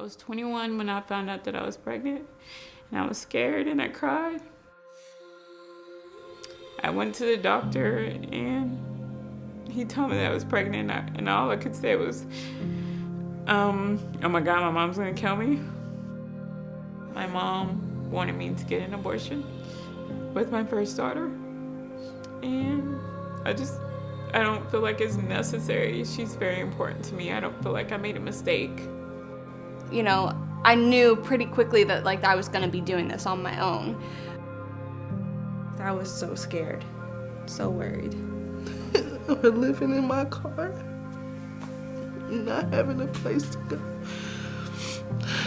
was 21 when I found out that I was pregnant, and I was scared and I cried. I went to the doctor and he told me that I was pregnant, and all I could say was, oh my God, my mom's gonna kill me. My mom wanted me to get an abortion with my first daughter, and I don't feel like it's necessary. She's very important to me. I don't feel like I made a mistake. You know, I knew pretty quickly that like I was gonna be doing this on my own. I was so scared, so worried. We're living in my car, not having a place to go.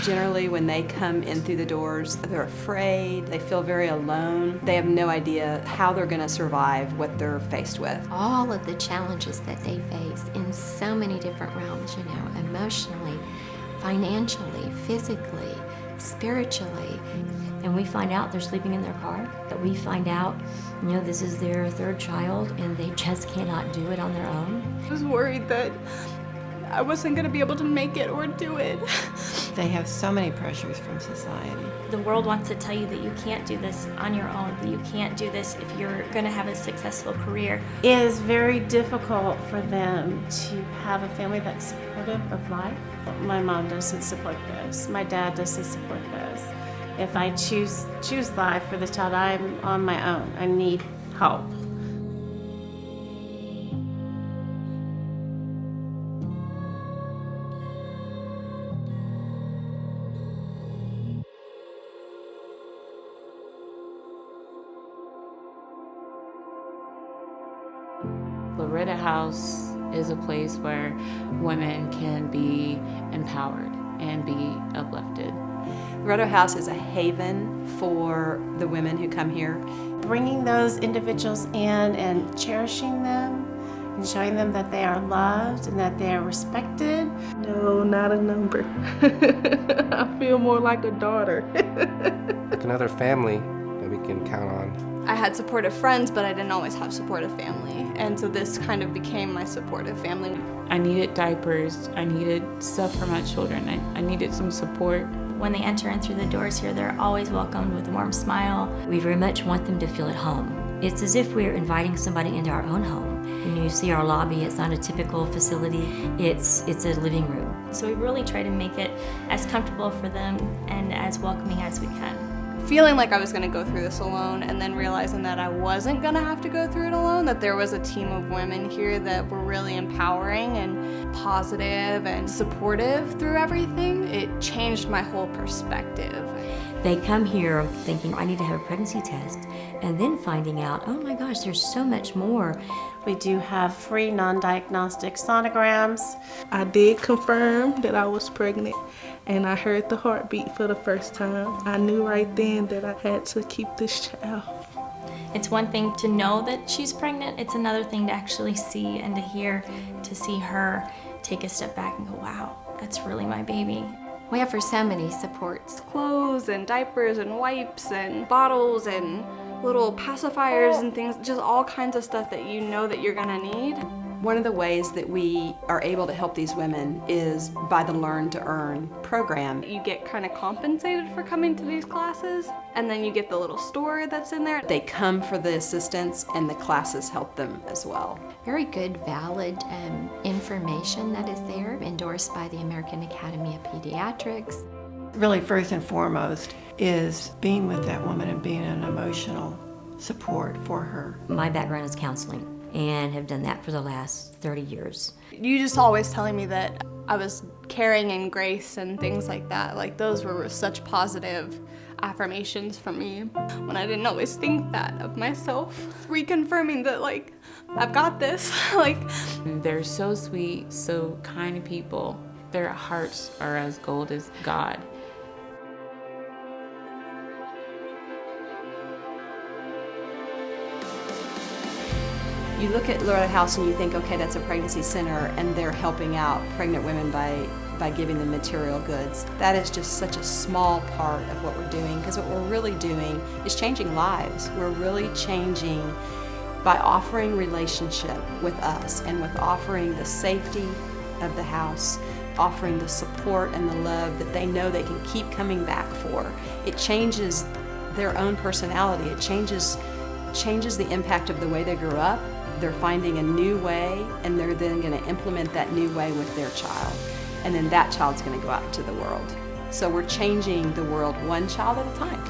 Generally, when they come in through the doors, they're afraid, they feel very alone. They have no idea how they're going to survive what they're faced with. All of the challenges that they face in so many different realms, you know, emotionally, financially, physically, spiritually. And we find out they're sleeping in their car, that we find out, you know, this is their third child and they just cannot do it on their own. I was worried that I wasn't gonna be able to make it or do it. They have so many pressures from society. The world wants to tell you that you can't do this on your own, that you can't do this if you're gonna have a successful career. It is very difficult for them to have a family that's supportive of life. My mom doesn't support this. My dad doesn't support this. If I choose life for this child, I'm on my own. I need help. Loreto House is a place where women can be empowered and be uplifted. Loreto House is a haven for the women who come here. Bringing those individuals in and cherishing them and showing them that they are loved and that they are respected. No, not a number. I feel more like a daughter. Like another family that we can count on. I had supportive friends, but I didn't always have supportive family. And so this kind of became my supportive family. I needed diapers. I needed stuff for my children. I needed some support. When they enter in through the doors here, they're always welcomed with a warm smile. We very much want them to feel at home. It's as if we're inviting somebody into our own home. When you see our lobby, it's not a typical facility, it's a living room. So we really try to make it as comfortable for them and as welcoming as we can. Feeling like I was gonna go through this alone, and then realizing that I wasn't gonna have to go through it alone, that there was a team of women here that were really empowering and positive and supportive through everything, it changed my whole perspective. They come here thinking, I need to have a pregnancy test, and then finding out, oh my gosh, there's so much more. We do have free non-diagnostic sonograms. I did confirm that I was pregnant, and I heard the heartbeat for the first time. I knew right then that I had to keep this child. It's one thing to know that she's pregnant, it's another thing to actually see and to hear, to see her take a step back and go, wow, that's really my baby. We offer so many supports. Clothes and diapers and wipes and bottles and little pacifiers and things, just all kinds of stuff that you know that you're gonna need. One of the ways that we are able to help these women is by the Learn to Earn program. You get kind of compensated for coming to these classes, and then you get the little store that's in there. They come for the assistance, and the classes help them as well. Very good, valid information that is there, endorsed by the American Academy of Pediatrics. Really, first and foremost, is being with that woman and being an emotional support for her. My background is counseling, and have done that for the last 30 years. You just always telling me that I was caring and grace and things like that. Like, those were such positive affirmations for me when I didn't always think that of myself. Reconfirming that, like, I've got this. Like, they're so sweet, so kind people. Their hearts are as gold as God. You look at Loreto House and you think, okay, that's a pregnancy center, and they're helping out pregnant women by giving them material goods. That is just such a small part of what we're doing, because what we're really doing is changing lives. We're really changing by offering relationship with us and with offering the safety of the house offering the support and the love that they know they can keep coming back for. It changes their own personality. It changes the impact of the way they grew up. They're finding a new way, and they're then going to implement that new way with their child. And then that child's going to go out into the world. So we're changing the world one child at a time.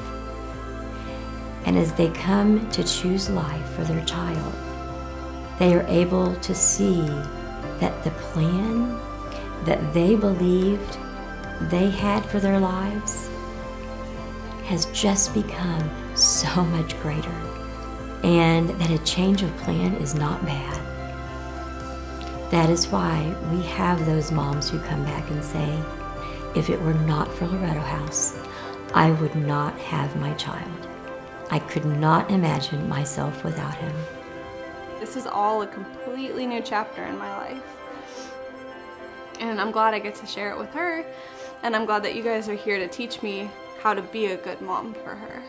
And as they come to choose life for their child, they are able to see that the plan that they believed they had for their lives has just become so much greater, and that a change of plan is not bad. That is why we have those moms who come back and say, if it were not for Loreto House, I would not have my child. I could not imagine myself without him. This is all a completely new chapter in my life. And I'm glad I get to share it with her. And I'm glad that you guys are here to teach me how to be a good mom for her.